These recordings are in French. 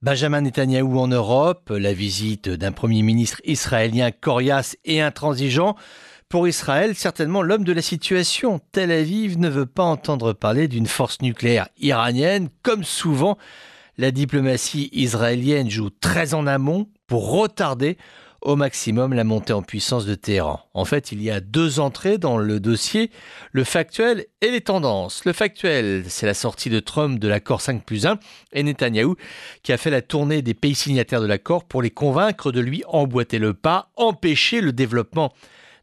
Benjamin Netanyahou en Europe, la visite d'un Premier ministre israélien coriace et intransigeant. Pour Israël, certainement l'homme de la situation. Tel Aviv ne veut pas entendre parler d'une force nucléaire iranienne. Comme souvent, la diplomatie israélienne joue très en amont pour retarder au maximum la montée en puissance de Téhéran. En fait, il y a deux entrées dans le dossier, le factuel et les tendances. Le factuel, c'est la sortie de Trump de l'accord 5+1 et Netanyahou qui a fait la tournée des pays signataires de l'accord pour les convaincre de lui emboîter le pas, empêcher le développement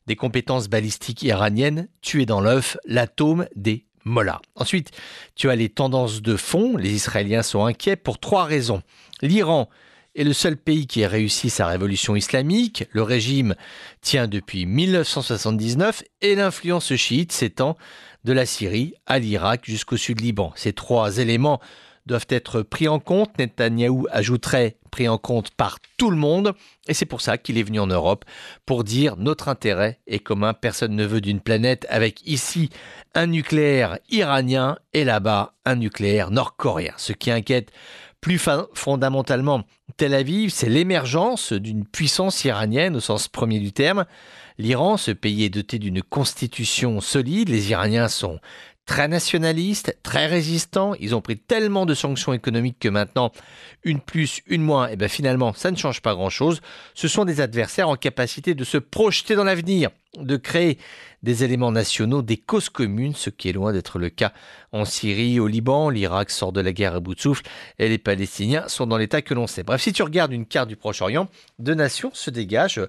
des compétences balistiques iraniennes, tuer dans l'œuf l'atome des Mollahs. Ensuite, tu as les tendances de fond. Les Israéliens sont inquiets pour trois raisons. L'Iran est le seul pays qui a réussi sa révolution islamique. Le régime tient depuis 1979 et l'influence chiite s'étend de la Syrie à l'Irak jusqu'au sud Liban. Ces trois éléments doivent être pris en compte. Netanyahou ajouterait pris en compte par tout le monde. Et c'est pour ça qu'il est venu en Europe pour dire notre intérêt est commun. Personne ne veut d'une planète avec ici un nucléaire iranien et là-bas un nucléaire nord-coréen. Ce qui inquiète plus fondamentalement Tel Aviv, c'est l'émergence d'une puissance iranienne au sens premier du terme. L'Iran, ce pays est doté d'une constitution solide. Les Iraniens sont très nationalistes, très résistants. Ils ont pris tellement de sanctions économiques que maintenant, une plus, une moins, et finalement, ça ne change pas grand-chose. Ce sont des adversaires en capacité de se projeter dans l'avenir, de créer des éléments nationaux, des causes communes, ce qui est loin d'être le cas en Syrie, au Liban. L'Irak sort de la guerre à bout de souffle et les Palestiniens sont dans l'état que l'on sait. Bref, si tu regardes une carte du Proche-Orient, deux nations se dégagent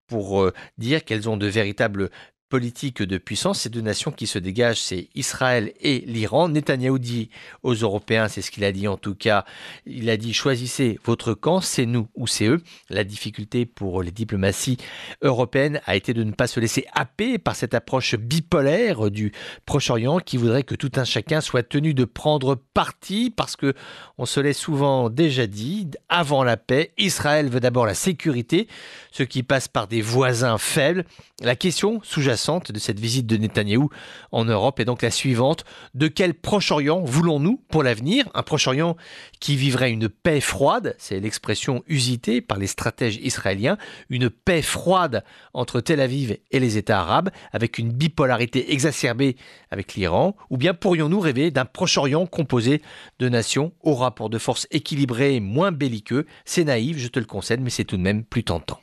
pour dire qu'elles ont de véritables politiques de puissance. Ces deux nations qui se dégagent, c'est Israël et l'Iran. Netanyahou dit aux Européens, c'est ce qu'il a dit en tout cas, il a dit choisissez votre camp, c'est nous ou c'est eux. La difficulté pour les diplomaties européennes a été de ne pas se laisser happer par cette approche bipolaire du Proche-Orient qui voudrait que tout un chacun soit tenu de prendre parti parce que on se l'est souvent déjà dit, avant la paix, Israël veut d'abord la sécurité, ce qui passe par des voisins faibles. La question sous-jacente de cette visite de Netanyahou en Europe est donc la suivante. De quel Proche-Orient voulons-nous pour l'avenir? Un Proche-Orient qui vivrait une paix froide, c'est l'expression usitée par les stratèges israéliens, une paix froide entre Tel Aviv et les États arabes, avec une bipolarité exacerbée avec l'Iran, ou bien pourrions-nous rêver d'un Proche-Orient composé de nations aux rapports de force équilibrés, moins belliqueux? C'est naïf, je te le concède, mais c'est tout de même plus tentant.